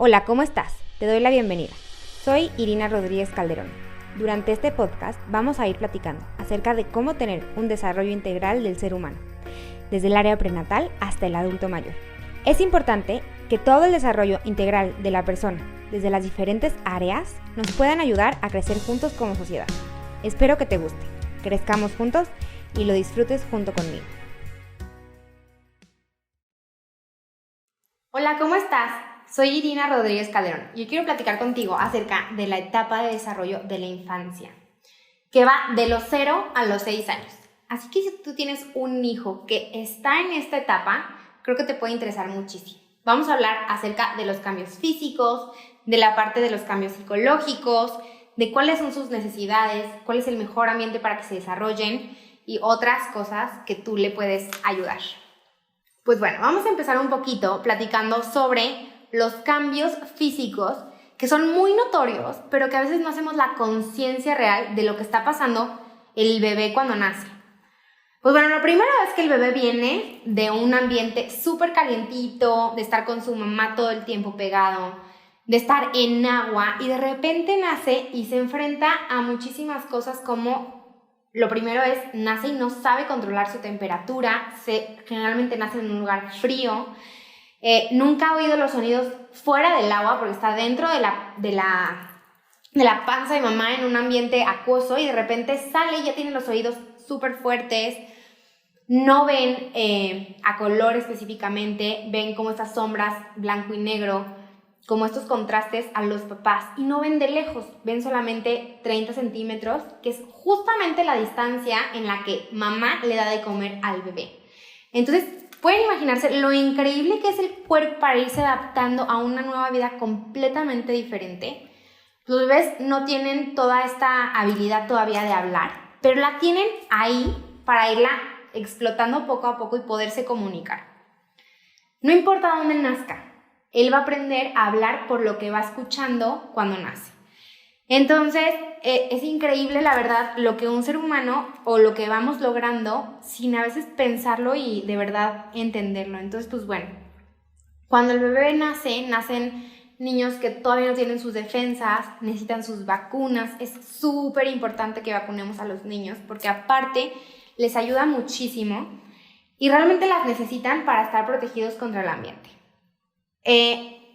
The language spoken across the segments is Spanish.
Hola, ¿cómo estás? Te doy la bienvenida. Soy Irina Rodríguez Calderón. Durante este podcast vamos a ir platicando acerca de cómo tener un desarrollo integral del ser humano, desde el área prenatal hasta el adulto mayor. Es importante que todo el desarrollo integral de la persona, desde las diferentes áreas, nos puedan ayudar a crecer juntos como sociedad. Espero que te guste, crezcamos juntos y lo disfrutes junto conmigo. Hola, ¿cómo estás? Soy Irina Rodríguez Calderón y yo quiero platicar contigo acerca de la etapa de desarrollo de la infancia, que va de los 0 a los 6 años. Así que si tú tienes un hijo que está en esta etapa, creo que te puede interesar muchísimo. Vamos a hablar acerca de los cambios físicos, de la parte de los cambios psicológicos, de cuáles son sus necesidades, cuál es el mejor ambiente para que se desarrollen y otras cosas que tú le puedes ayudar. Pues bueno, vamos a empezar un poquito platicando sobre los cambios físicos que son muy notorios, pero que a veces no hacemos la conciencia real de lo que está pasando el bebé cuando nace. Pues bueno, lo primero es que el bebé viene de un ambiente súper calientito, de estar con su mamá todo el tiempo pegado, de estar en agua y de repente nace y se enfrenta a muchísimas cosas como, lo primero es, nace y no sabe controlar su temperatura, generalmente nace en un lugar frío, nunca ha oído los sonidos fuera del agua porque está dentro de la panza de mamá en un ambiente acuoso y de repente sale y ya tiene los oídos súper fuertes, no ven a color específicamente, ven como estas sombras blanco y negro, como estos contrastes a los papás y no ven de lejos, ven solamente 30 centímetros, que es justamente la distancia en la que mamá le da de comer al bebé. Entonces, pueden imaginarse lo increíble que es el cuerpo para irse adaptando a una nueva vida completamente diferente. Los bebés no tienen toda esta habilidad todavía de hablar, pero la tienen ahí para irla explotando poco a poco y poderse comunicar. No importa dónde nazca, él va a aprender a hablar por lo que va escuchando cuando nace. Entonces, es increíble, la verdad, lo que un ser humano o lo que vamos logrando sin a veces pensarlo y de verdad entenderlo. Entonces, pues bueno, cuando el bebé nacen niños que todavía no tienen sus defensas, necesitan sus vacunas. Es súper importante que vacunemos a los niños porque aparte les ayuda muchísimo y realmente las necesitan para estar protegidos contra el ambiente.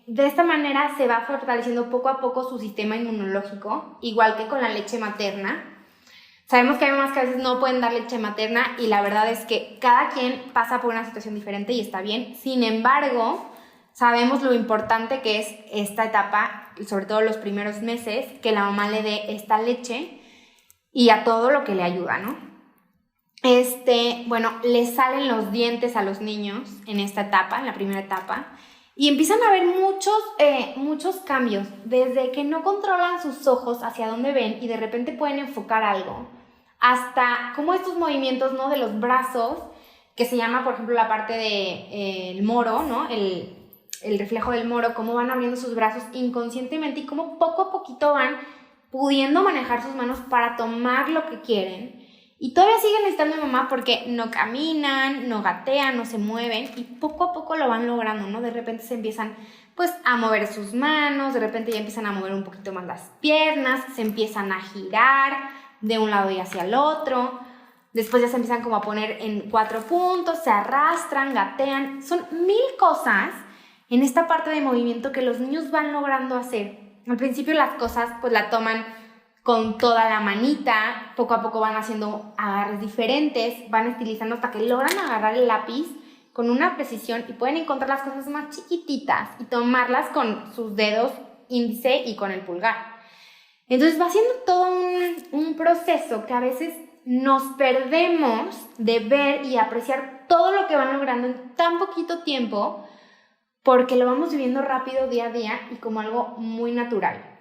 De esta manera se va fortaleciendo poco a poco su sistema inmunológico, igual que con la leche materna. Sabemos que hay mamás que a veces no pueden dar leche materna y la verdad es que cada quien pasa por una situación diferente y está bien. Sin embargo, sabemos lo importante que es esta etapa, sobre todo los primeros meses, que la mamá le dé esta leche y a todo lo que le ayuda, ¿no? Bueno, le salen los dientes a los niños en esta etapa, en la primera etapa. Y empiezan a haber muchos cambios, desde que no controlan sus ojos hacia dónde ven y de repente pueden enfocar algo, hasta como estos movimientos, ¿no?, de los brazos, que se llama, por ejemplo, la parte del moro, ¿no?, el reflejo del moro, cómo van abriendo sus brazos inconscientemente y cómo poco a poquito van pudiendo manejar sus manos para tomar lo que quieren. Y todavía siguen necesitando a mamá porque no caminan, no gatean, no se mueven y poco a poco lo van logrando, ¿no? De repente se empiezan pues a mover sus manos, de repente ya empiezan a mover un poquito más las piernas, se empiezan a girar de un lado y hacia el otro, después ya se empiezan como a poner en 4 puntos, se arrastran, gatean, son 1000 cosas en esta parte de movimiento que los niños van logrando hacer. Al principio las cosas pues la toman con toda la manita, poco a poco van haciendo agarres diferentes, van estilizando hasta que logran agarrar el lápiz con una precisión y pueden encontrar las cosas más chiquititas y tomarlas con sus dedos índice y con el pulgar. Entonces va siendo todo un proceso que a veces nos perdemos de ver y apreciar todo lo que van logrando en tan poquito tiempo porque lo vamos viviendo rápido día a día y como algo muy natural.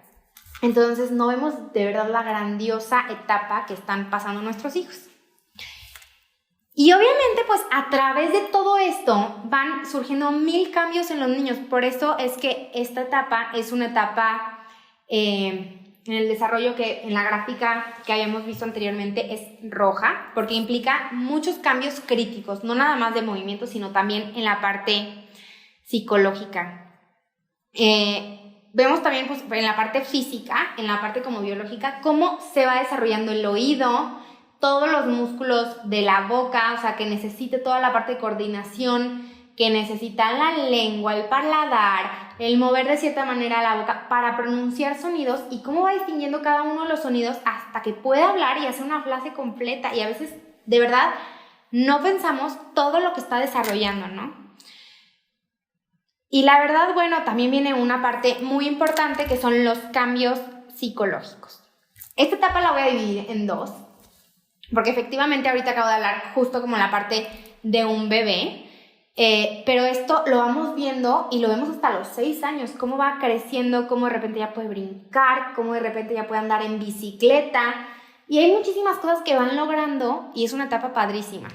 Entonces no vemos de verdad la grandiosa etapa que están pasando nuestros hijos. Y obviamente pues a través de todo esto van surgiendo 1000 cambios en los niños. Por eso es que esta etapa es una etapa en el desarrollo que en la gráfica que habíamos visto anteriormente es roja, porque implica muchos cambios críticos, no nada más de movimiento, sino también en la parte psicológica. Vemos también pues, en la parte física, en la parte como biológica, cómo se va desarrollando el oído, todos los músculos de la boca, o sea, que necesita toda la parte de coordinación, que necesita la lengua, el paladar, el mover de cierta manera la boca para pronunciar sonidos y cómo va distinguiendo cada uno de los sonidos hasta que puede hablar y hacer una frase completa. Y a veces, de verdad, no pensamos todo lo que está desarrollando, ¿no? Y la verdad, bueno, también viene una parte muy importante que son los cambios psicológicos. Esta etapa la voy a dividir en dos, porque efectivamente ahorita acabo de hablar justo como la parte de un bebé, pero esto lo vamos viendo y lo vemos hasta los 6 años, cómo va creciendo, cómo de repente ya puede brincar, cómo de repente ya puede andar en bicicleta, y hay muchísimas cosas que van logrando y es una etapa padrísima.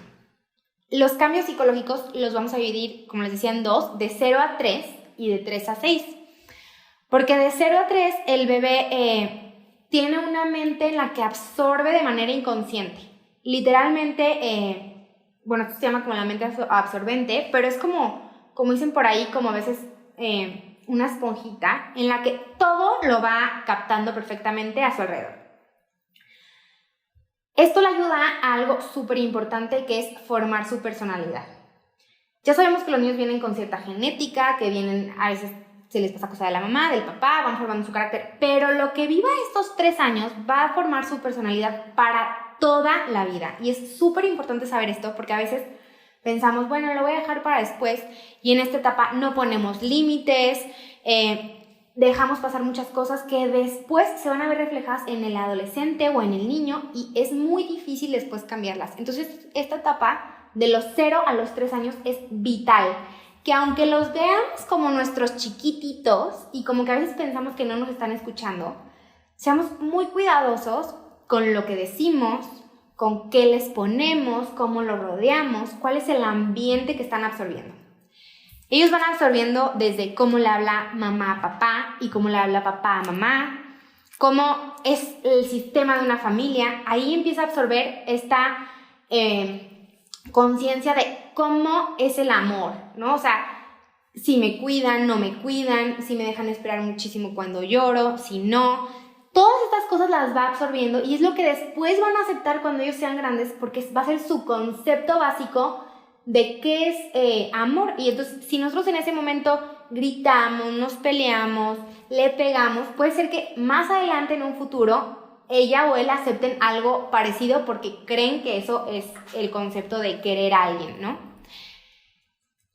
Los cambios psicológicos los vamos a dividir, como les decía, en dos, de 0 a 3 y de 3 a 6. Porque de 0 a 3 el bebé tiene una mente en la que absorbe de manera inconsciente. Literalmente, bueno, esto se llama como la mente absorbente, pero es como dicen por ahí, como a veces una esponjita en la que todo lo va captando perfectamente a su alrededor. Esto le ayuda a algo súper importante que es formar su personalidad. Ya sabemos que los niños vienen con cierta genética, que vienen, a veces se les pasa cosa de la mamá, del papá, van formando su carácter, pero lo que viva estos 3 años va a formar su personalidad para toda la vida. Y es súper importante saber esto porque a veces pensamos, bueno, lo voy a dejar para después y en esta etapa no ponemos límites, dejamos pasar muchas cosas que después se van a ver reflejadas en el adolescente o en el niño y es muy difícil después cambiarlas. Entonces, esta etapa de los 0 a los 3 años es vital, que aunque los veamos como nuestros chiquititos y como que a veces pensamos que no nos están escuchando, seamos muy cuidadosos con lo que decimos, con qué les ponemos, cómo lo rodeamos, cuál es el ambiente que están absorbiendo. Ellos van absorbiendo desde cómo le habla mamá a papá y cómo le habla papá a mamá, cómo es el sistema de una familia. Ahí empieza a absorber esta conciencia de cómo es el amor, ¿no? O sea, si me cuidan, no me cuidan, si me dejan esperar muchísimo cuando lloro, si no. Todas estas cosas las va absorbiendo y es lo que después van a aceptar cuando ellos sean grandes porque va a ser su concepto básico de qué es amor. Y entonces, si nosotros en ese momento gritamos, nos peleamos, le pegamos, puede ser que más adelante en un futuro ella o él acepten algo parecido porque creen que eso es el concepto de querer a alguien, ¿no?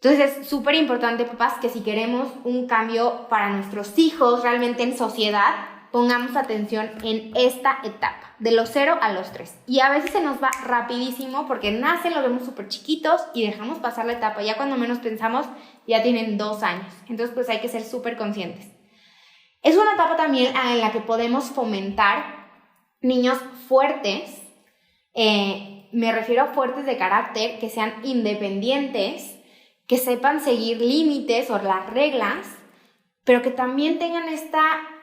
Entonces es súper importante, papás, que si queremos un cambio para nuestros hijos realmente en sociedad, pongamos atención en esta etapa, de los 0 a los 3. Y a veces se nos va rapidísimo porque nacen, los vemos súper chiquitos y dejamos pasar la etapa. Ya cuando menos pensamos, ya tienen 2 años. Entonces, pues hay que ser súper conscientes. Es una etapa también en la que podemos fomentar niños fuertes. Me refiero a fuertes de carácter, que sean independientes, que sepan seguir límites o las reglas, pero que también tengan esta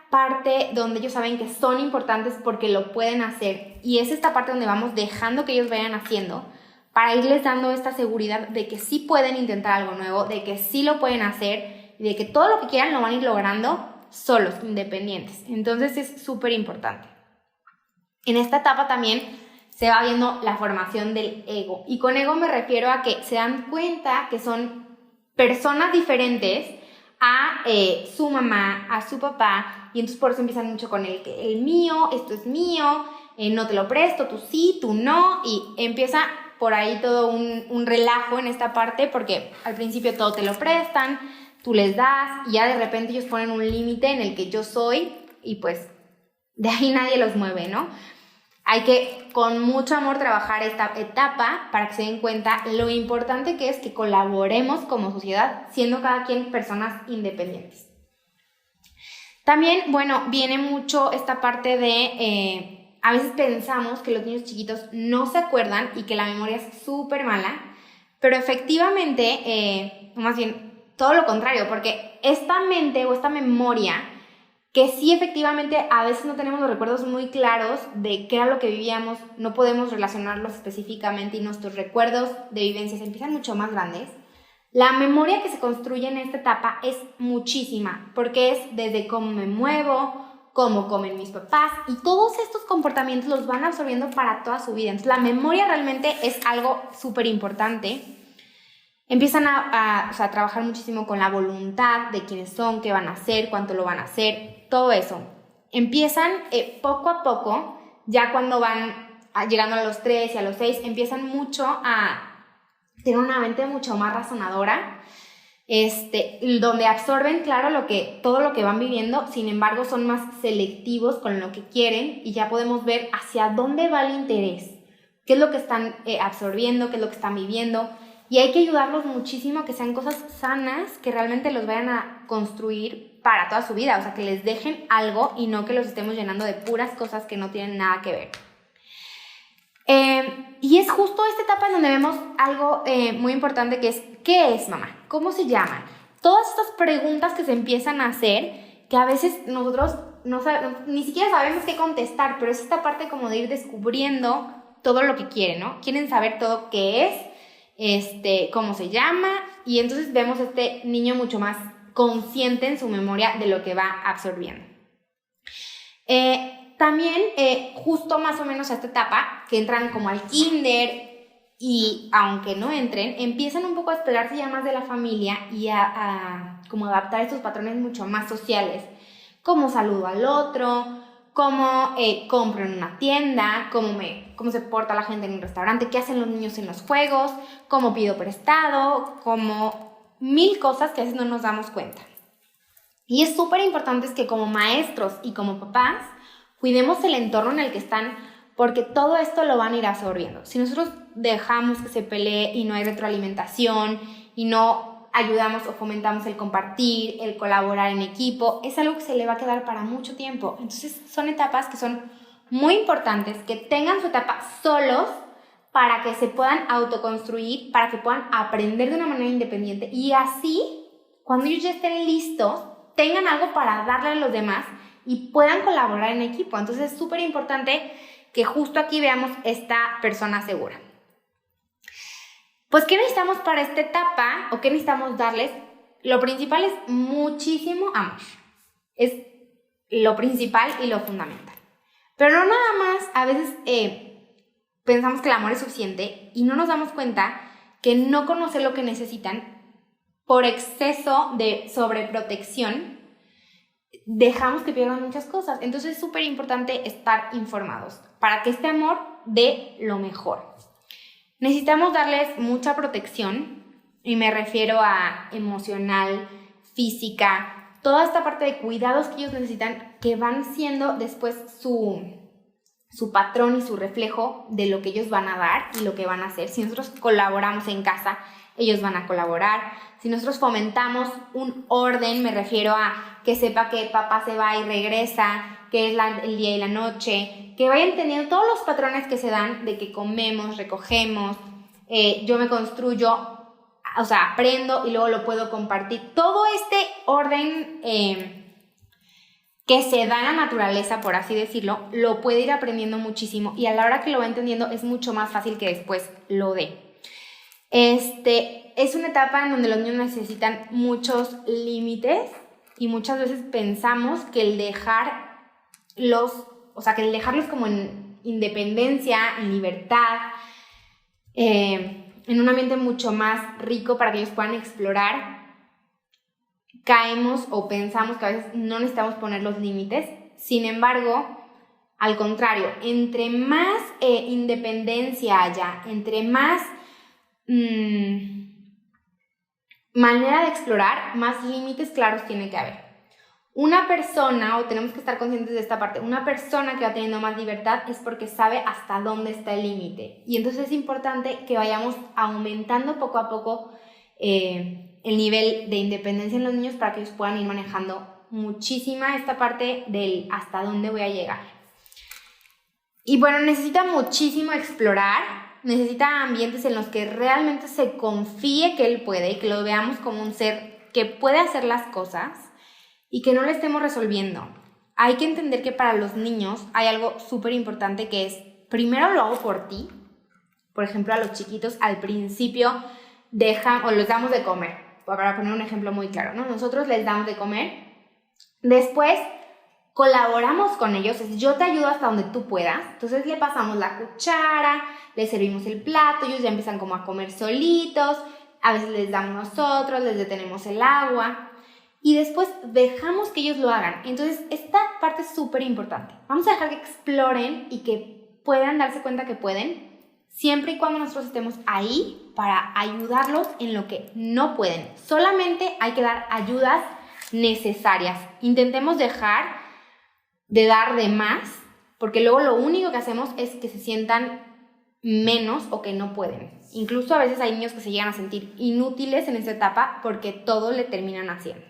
parte donde ellos saben que son importantes porque lo pueden hacer, y es esta parte donde vamos dejando que ellos vayan haciendo para irles dando esta seguridad de que sí pueden intentar algo nuevo, de que sí lo pueden hacer y de que todo lo que quieran lo van a ir logrando solos, independientes. Entonces es súper importante. En esta etapa también se va viendo la formación del ego, y con ego me refiero a que se dan cuenta que son personas diferentes a su mamá, a su papá, y entonces por eso empiezan mucho con el mío, esto es mío, no te lo presto, tú sí, tú no, y empieza por ahí todo un relajo en esta parte porque al principio todo te lo prestan, tú les das y ya de repente ellos ponen un límite en el que yo soy y pues de ahí nadie los mueve, ¿no? Hay que con mucho amor trabajar esta etapa para que se den cuenta lo importante que es que colaboremos como sociedad, siendo cada quien personas independientes. También, bueno, viene mucho esta parte de, a veces pensamos que los niños chiquitos no se acuerdan y que la memoria es súper mala, pero efectivamente, más bien todo lo contrario, porque esta mente o esta memoria, que sí efectivamente a veces no tenemos los recuerdos muy claros de qué era lo que vivíamos, no podemos relacionarlos específicamente y nuestros recuerdos de vivencias empiezan mucho más grandes, La memoria que se construye en esta etapa es muchísima, porque es desde cómo me muevo, cómo comen mis papás, y todos estos comportamientos los van absorbiendo para toda su vida. Entonces la memoria realmente es algo súper importante. Empiezan a trabajar muchísimo con la voluntad de quiénes son, qué van a hacer, cuánto lo van a hacer, todo eso. Empiezan poco a poco, ya cuando van llegando a los 3 y a los 6, empiezan mucho a tener una mente mucho más razonadora, donde absorben, claro, todo lo que van viviendo, sin embargo son más selectivos con lo que quieren y ya podemos ver hacia dónde va el interés, qué es lo que están absorbiendo, qué es lo que están viviendo, y hay que ayudarlos muchísimo a que sean cosas sanas que realmente los vayan a construir para toda su vida, o sea, que les dejen algo y no que los estemos llenando de puras cosas que no tienen nada que ver. Y es justo esta etapa en donde vemos algo muy importante, que es ¿qué es mamá? ¿Cómo se llama? Todas estas preguntas que se empiezan a hacer, que a veces nosotros ni siquiera sabemos qué contestar, pero es esta parte como de ir descubriendo todo lo que quieren, ¿no? Quieren saber todo qué es, cómo se llama, y entonces vemos este niño mucho más consciente en su memoria de lo que va absorbiendo. También, justo más o menos a esta etapa, que entran como al kinder, y aunque no entren, empiezan un poco a esperarse ya más de la familia y a como adaptar estos patrones mucho más sociales, cómo saludo al otro, cómo compro en una tienda, cómo se porta la gente en un restaurante, qué hacen los niños en los juegos, cómo pido prestado, como 1000 cosas que a veces no nos damos cuenta. Y es súper importante que como maestros y como papás cuidemos el entorno en el que están, porque todo esto lo van a ir absorbiendo. Si nosotros dejamos que se pelee y no hay retroalimentación y no ayudamos o fomentamos el compartir, el colaborar en equipo, es algo que se le va a quedar para mucho tiempo. Entonces son etapas que son muy importantes, que tengan su etapa solos para que se puedan autoconstruir, para que puedan aprender de una manera independiente, y así, cuando ellos ya estén listos, tengan algo para darle a los demás y puedan colaborar en equipo. Entonces es súper importante que justo aquí veamos esta persona segura. Pues, ¿qué necesitamos para esta etapa o qué necesitamos darles? Lo principal es muchísimo amor. Es lo principal y lo fundamental. Pero no nada más, a veces pensamos que el amor es suficiente y no nos damos cuenta que no conocer lo que necesitan, por exceso de sobreprotección, dejamos que pierdan muchas cosas. Entonces es súper importante estar informados para que este amor dé lo mejor. Necesitamos darles mucha protección, y me refiero a emocional, física, toda esta parte de cuidados que ellos necesitan, que van siendo después su patrón y su reflejo de lo que ellos van a dar y lo que van a hacer. Si nosotros colaboramos en casa, ellos van a colaborar. Si nosotros fomentamos un orden, me refiero a que sepa que papá se va y regresa, que es el día y la noche, que vayan teniendo todos los patrones que se dan de que comemos, recogemos, yo me construyo, o sea, aprendo y luego lo puedo compartir. Todo este orden que se da en la naturaleza, por así decirlo, lo puede ir aprendiendo muchísimo, y a la hora que lo va entendiendo es mucho más fácil que después lo dé. Es una etapa en donde los niños necesitan muchos límites, y muchas veces pensamos que el dejarlos como en independencia, en libertad, en un ambiente mucho más rico para que ellos puedan explorar, caemos o pensamos que a veces no necesitamos poner los límites. Sin embargo, al contrario, entre más independencia haya, entre más manera de explorar, más límites claros tiene que haber. Una persona, o tenemos que estar conscientes de esta parte, una persona que va teniendo más libertad es porque sabe hasta dónde está el límite. Y entonces es importante que vayamos aumentando poco a poco el nivel de independencia en los niños, para que ellos puedan ir manejando muchísima esta parte del hasta dónde voy a llegar. Y bueno, necesita muchísimo explorar, necesita ambientes en los que realmente se confíe que él puede y que lo veamos como un ser que puede hacer las cosas y que no le estemos resolviendo. Hay que entender que para los niños hay algo súper importante, que es, primero lo hago por ti. Por ejemplo, a los chiquitos al principio o les damos de comer, para poner un ejemplo muy claro, ¿no? Nosotros les damos de comer, después colaboramos con ellos, yo te ayudo hasta donde tú puedas, entonces le pasamos la cuchara, les servimos el plato, ellos ya empiezan como a comer solitos, a veces les damos nosotros, les detenemos el agua y después dejamos que ellos lo hagan. Entonces esta parte es súper importante, vamos a dejar que exploren y que puedan darse cuenta que pueden, siempre y cuando nosotros estemos ahí para ayudarlos en lo que no pueden. Solamente hay que dar ayudas necesarias. Intentemos dejar de dar de más, porque luego lo único que hacemos es que se sientan menos o que no pueden. Incluso a veces hay niños que se llegan a sentir inútiles en esta etapa porque todo le terminan haciendo.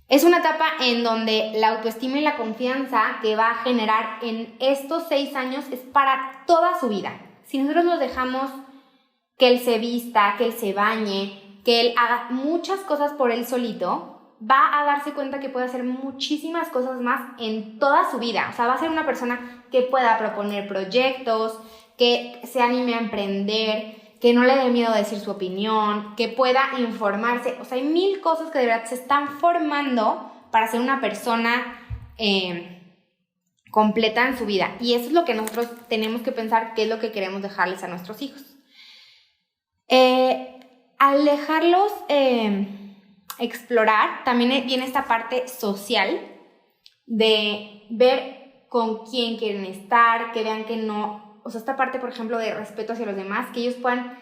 Es una etapa en donde la autoestima y la confianza que va a generar en estos 6 años es para toda su vida. Si nosotros los dejamos que él se vista, que él se bañe, que él haga muchas cosas por él solito, va a darse cuenta que puede hacer muchísimas cosas más en toda su vida. O sea, va a ser una persona que pueda proponer proyectos, que se anime a emprender, que no le dé miedo decir su opinión, que pueda informarse. O sea, hay 1000 cosas que de verdad se están formando para ser una persona completa en su vida. Y eso es lo que nosotros tenemos que pensar, qué es lo que queremos dejarles a nuestros hijos. Al dejarlos explorar, también viene esta parte social de ver con quién quieren estar, que vean que no... O sea, esta parte, por ejemplo, de respeto hacia los demás, que ellos puedan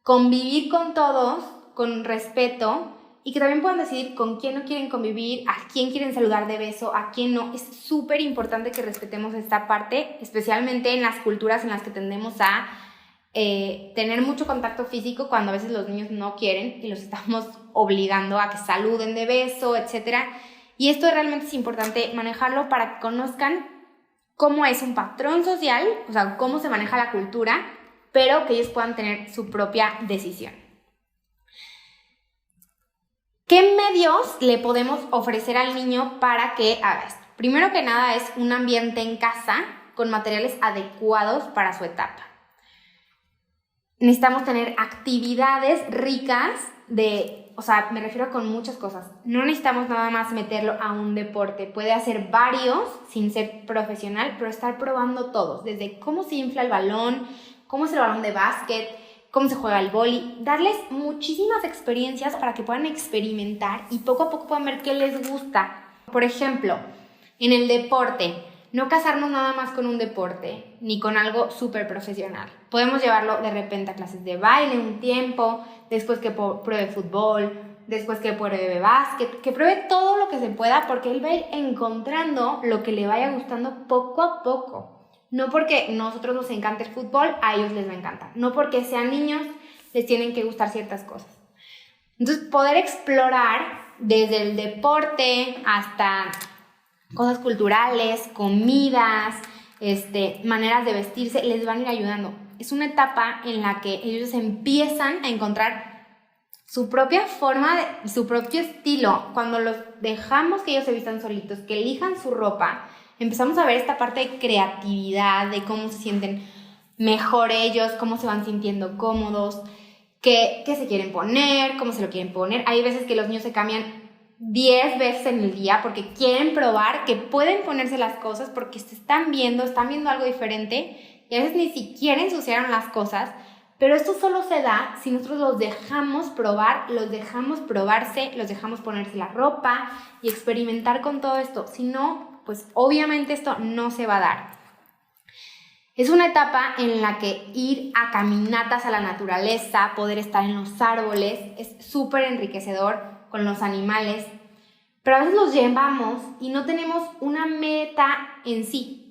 convivir con todos con respeto y que también puedan decidir con quién no quieren convivir, a quién quieren saludar de beso, a quién no. Es súper importante que respetemos esta parte, especialmente en las culturas en las que tendemos a tener mucho contacto físico cuando a veces los niños no quieren y los estamos obligando a que saluden de beso, etc. Y esto realmente es importante manejarlo para que conozcan cómo es un patrón social, o sea, cómo se maneja la cultura, pero que ellos puedan tener su propia decisión. ¿Qué medios le podemos ofrecer al niño para que haga esto? Primero que nada es un ambiente en casa con materiales adecuados para su etapa. Necesitamos tener actividades ricas o sea, me refiero con muchas cosas. No necesitamos nada más meterlo a un deporte. Puede hacer varios sin ser profesional, pero estar probando todos. Desde cómo se infla el balón, cómo es el balón de básquet, cómo se juega el vóley. Darles muchísimas experiencias para que puedan experimentar y poco a poco puedan ver qué les gusta. Por ejemplo, en el deporte, no casarnos nada más con un deporte, ni con algo súper profesional. Podemos llevarlo de repente a clases de baile un tiempo, después que pruebe fútbol, después que pruebe básquet, que pruebe todo lo que se pueda, porque él va a ir encontrando lo que le vaya gustando poco a poco. No porque nosotros nos encante el fútbol, a ellos les va a encantar. No porque sean niños, les tienen que gustar ciertas cosas. Entonces, poder explorar desde el deporte hasta cosas culturales, comidas, maneras de vestirse, les van a ir ayudando. Es una etapa en la que ellos empiezan a encontrar su propia forma, su propio estilo. Cuando los dejamos que ellos se vistan solitos, que elijan su ropa, empezamos a ver esta parte de creatividad, de cómo se sienten mejor ellos, cómo se van sintiendo cómodos, qué se quieren poner, cómo se lo quieren poner. Hay veces que los niños se cambian 10 veces en el día porque quieren probar que pueden ponerse las cosas porque se están viendo algo diferente y a veces ni siquiera ensuciaron las cosas, pero esto solo se da si nosotros los dejamos probar, los dejamos probarse, los dejamos ponerse la ropa y experimentar con todo esto. Si no, pues obviamente esto no se va a dar. Es una etapa en la que ir a caminatas a la naturaleza, poder estar en los árboles, es súper enriquecedor con los animales, pero a veces los llevamos y no tenemos una meta en sí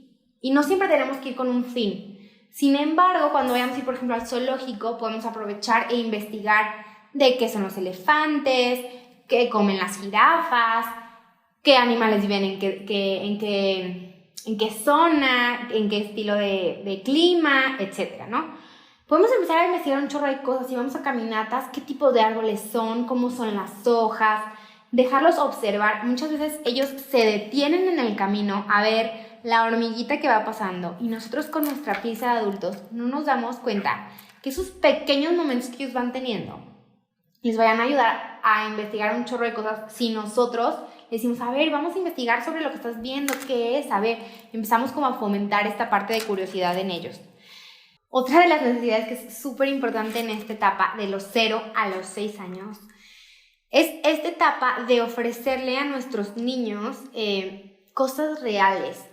y no siempre tenemos que ir con un fin. Sin embargo, cuando vayamos a ir, por ejemplo, al zoológico, podemos aprovechar e investigar de qué son los elefantes, qué comen las jirafas, qué animales viven en qué zona, en qué estilo de clima, etcétera, ¿no? Podemos empezar a investigar un chorro de cosas. Si vamos a caminatas, qué tipo de árboles son, cómo son las hojas, dejarlos observar. Muchas veces ellos se detienen en el camino a ver la hormiguita que va pasando y nosotros con nuestra pieza de adultos no nos damos cuenta que esos pequeños momentos que ellos van teniendo les vayan a ayudar a investigar un chorro de cosas si nosotros decimos, a ver, vamos a investigar sobre lo que estás viendo, qué es, a ver, empezamos como a fomentar esta parte de curiosidad en ellos. Otra de las necesidades que es súper importante en esta etapa de los 0 a los 6 años es esta etapa de ofrecerle a nuestros niños cosas reales,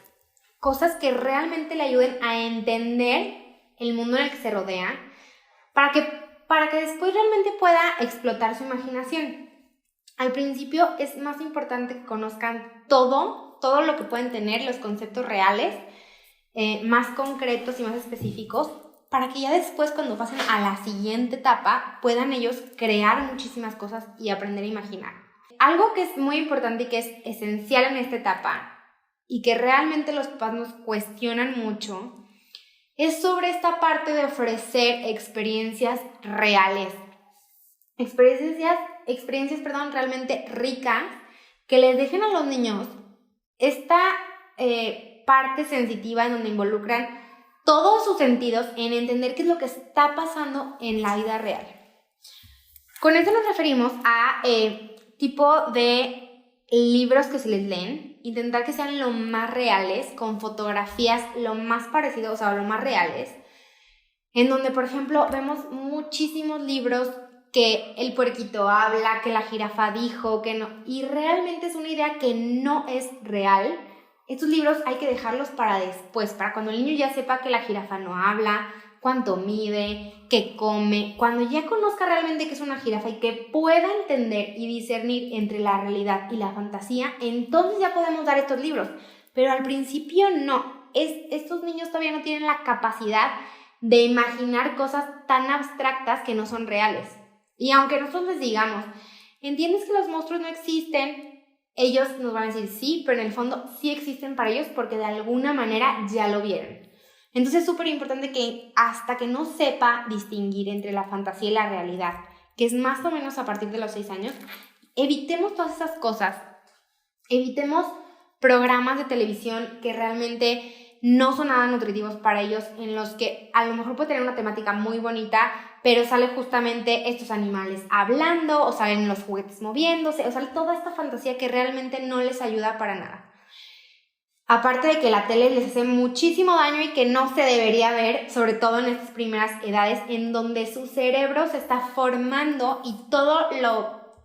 cosas que realmente le ayuden a entender el mundo en el que se rodea para que después realmente pueda explotar su imaginación. Al principio es más importante que conozcan todo lo que pueden tener, los conceptos reales, más concretos y más específicos, para que ya después cuando pasen a la siguiente etapa puedan ellos crear muchísimas cosas y aprender a imaginar. Algo que es muy importante y que es esencial en esta etapa y que realmente los papás nos cuestionan mucho es sobre esta parte de ofrecer experiencias reales. Experiencias realmente ricas que les dejen a los niños esta parte sensitiva en donde involucran todos sus sentidos en entender qué es lo que está pasando en la vida real. Con esto nos referimos a tipo de libros que se les leen, intentar que sean lo más reales, con fotografías lo más parecidos, o sea, lo más reales, en donde, por ejemplo, vemos muchísimos libros que el puerquito habla, que la jirafa dijo, que no, y realmente es una idea que no es real. Estos libros hay que dejarlos para después, para cuando el niño ya sepa que la jirafa no habla, cuánto mide, qué come, cuando ya conozca realmente qué es una jirafa y que pueda entender y discernir entre la realidad y la fantasía, entonces ya podemos dar estos libros. Pero al principio no, estos niños todavía no tienen la capacidad de imaginar cosas tan abstractas que no son reales. Y aunque nosotros les digamos, ¿entiendes que los monstruos no existen? Ellos nos van a decir sí, pero en el fondo sí existen para ellos porque de alguna manera ya lo vieron. Entonces es súper importante que hasta que no sepa distinguir entre la fantasía y la realidad, que es más o menos a partir de los 6 años, evitemos todas esas cosas. Evitemos programas de televisión que realmente no son nada nutritivos para ellos, en los que a lo mejor puede tener una temática muy bonita, pero sale justamente estos animales hablando, o salen los juguetes moviéndose, o sale toda esta fantasía que realmente no les ayuda para nada. Aparte de que la tele les hace muchísimo daño y que no se debería ver, sobre todo en estas primeras edades, en donde su cerebro se está formando y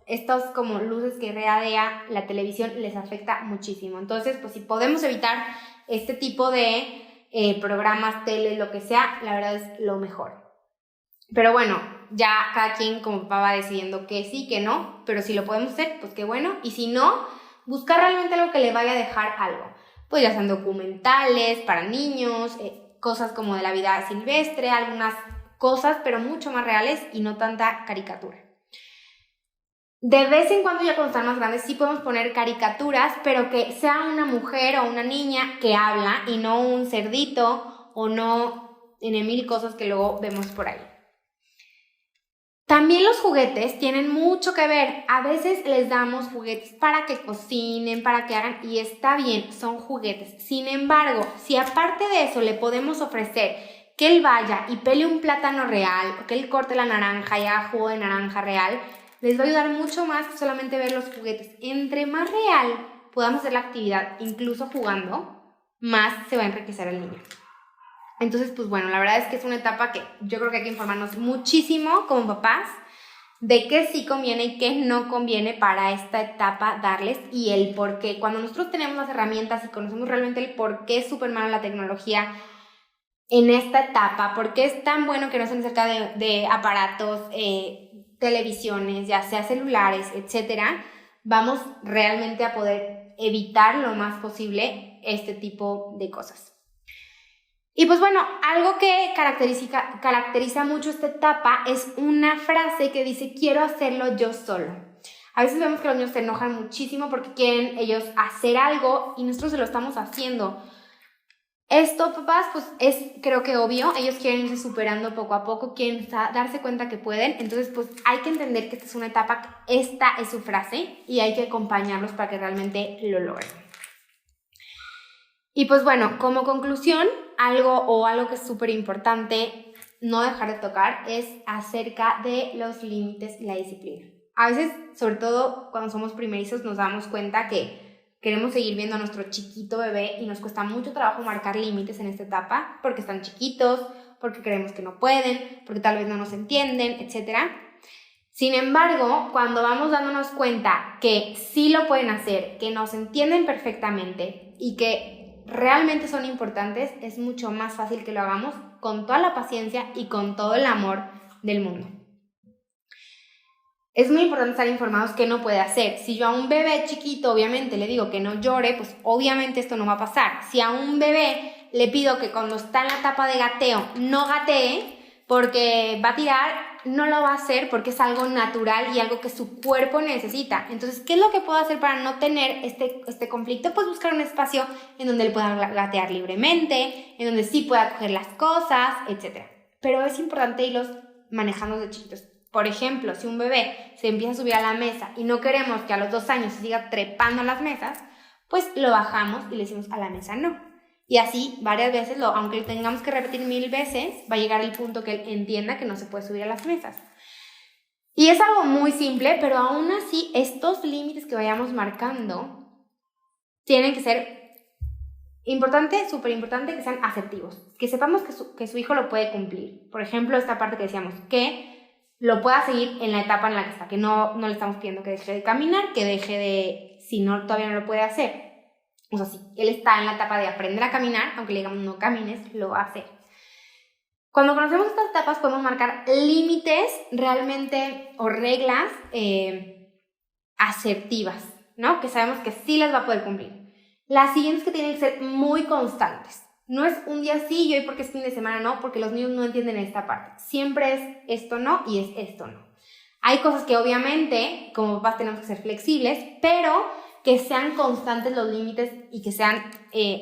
estos como luces que irradia la televisión les afecta muchísimo. Entonces, pues si podemos evitar este tipo de programas, tele, lo que sea, la verdad es lo mejor. Pero bueno, ya cada quien como papá va decidiendo que sí, que no, pero si lo podemos hacer, pues qué bueno. Y si no, buscar realmente algo que le vaya a dejar algo. Pues ya sean documentales para niños, cosas como de la vida silvestre, algunas cosas, pero mucho más reales y no tanta caricatura. De vez en cuando, ya cuando están más grandes, sí podemos poner caricaturas, pero que sea una mujer o una niña que habla y no un cerdito o no en mil cosas que luego vemos por ahí. También los juguetes tienen mucho que ver. A veces les damos juguetes para que cocinen, para que hagan, y está bien, son juguetes. Sin embargo, si aparte de eso le podemos ofrecer que él vaya y pele un plátano real, o que él corte la naranja y haga jugo de naranja real, les va a ayudar mucho más que solamente ver los juguetes. Entre más real podamos hacer la actividad, incluso jugando, más se va a enriquecer el niño. Entonces, pues bueno, la verdad es que es una etapa que yo creo que hay que informarnos muchísimo como papás de qué sí conviene y qué no conviene para esta etapa darles y el por qué. Cuando nosotros tenemos las herramientas y conocemos realmente el por qué es súper mala la tecnología en esta etapa, por qué es tan bueno que no estén cerca de aparatos, televisiones, ya sea celulares, etcétera, vamos realmente a poder evitar lo más posible este tipo de cosas. Y pues bueno, algo que caracteriza mucho esta etapa es una frase que dice, quiero hacerlo yo solo. A veces vemos que los niños se enojan muchísimo porque quieren ellos hacer algo y nosotros se lo estamos haciendo. Esto, papás, pues es creo que obvio, ellos quieren irse superando poco a poco, quieren darse cuenta que pueden, entonces pues hay que entender que esta es una etapa, esta es su frase y hay que acompañarlos para que realmente lo logren. Y pues bueno, como conclusión, algo que es súper importante no dejar de tocar es acerca de los límites y la disciplina. A veces, sobre todo cuando somos primerizos, nos damos cuenta que queremos seguir viendo a nuestro chiquito bebé y nos cuesta mucho trabajo marcar límites en esta etapa porque están chiquitos, porque creemos que no pueden, porque tal vez no nos entienden, etc. Sin embargo, cuando vamos dándonos cuenta que sí lo pueden hacer, que nos entienden perfectamente y que realmente son importantes, es mucho más fácil que lo hagamos con toda la paciencia y con todo el amor del mundo. Es muy importante estar informados qué no puede hacer. Si yo a un bebé chiquito, obviamente, le digo que no llore, pues obviamente esto no va a pasar. Si a un bebé le pido que cuando está en la etapa de gateo no gatee porque va a tirar, no lo va a hacer porque es algo natural y algo que su cuerpo necesita. Entonces, ¿qué es lo que puedo hacer para no tener este conflicto? Pues buscar un espacio en donde él pueda gatear libremente, en donde sí pueda coger las cosas, etc. Pero es importante irlos manejando de chiquitos. Por ejemplo, si un bebé se empieza a subir a la mesa y no queremos que a los 2 años se siga trepando a las mesas, pues lo bajamos y le decimos a la mesa no. Y así varias veces, aunque tengamos que repetir 1000 veces, va a llegar el punto que él entienda que no se puede subir a las mesas. Y es algo muy simple, pero aún así estos límites que vayamos marcando tienen que ser importante, súper importante, que sean asertivos, que sepamos que su hijo lo puede cumplir. Por ejemplo, esta parte que decíamos, que lo pueda seguir en la etapa en la que está, que no le estamos pidiendo que deje de caminar, que deje de, si no, todavía no lo puede hacer. O sea, si él está en la etapa de aprender a caminar, aunque le digamos no camines, lo va a hacer. Cuando conocemos estas etapas podemos marcar límites realmente o reglas asertivas, ¿no? Que sabemos que sí las va a poder cumplir. Las siguientes que tienen que ser muy constantes. No es un día sí y hoy porque es fin de semana no, porque los niños no entienden esta parte. Siempre es esto no y es esto no. Hay cosas que obviamente como papás tenemos que ser flexibles, pero que sean constantes los límites y que sean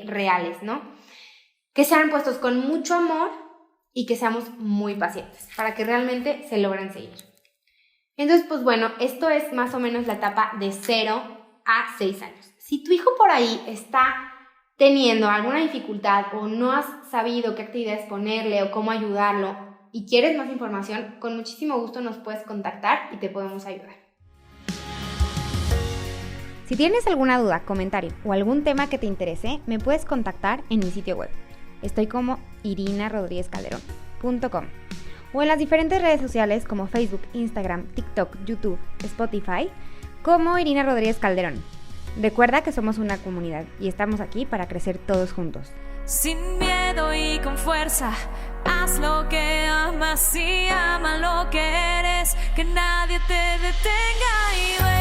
reales, ¿no? Que sean puestos con mucho amor y que seamos muy pacientes para que realmente se logren seguir. Entonces, pues bueno, esto es más o menos la etapa de 0 a 6 años. Si tu hijo por ahí está teniendo alguna dificultad o no has sabido qué actividades ponerle o cómo ayudarlo y quieres más información, con muchísimo gusto nos puedes contactar y te podemos ayudar. Si tienes alguna duda, comentario o algún tema que te interese, me puedes contactar en mi sitio web. Estoy como irinarodriguezcalderon.com o en las diferentes redes sociales como Facebook, Instagram, TikTok, YouTube, Spotify, como Irina Rodríguez Calderón. Recuerda que somos una comunidad y estamos aquí para crecer todos juntos. Sin miedo y con fuerza, haz lo que amas y ama lo que eres, que nadie te detenga y ve.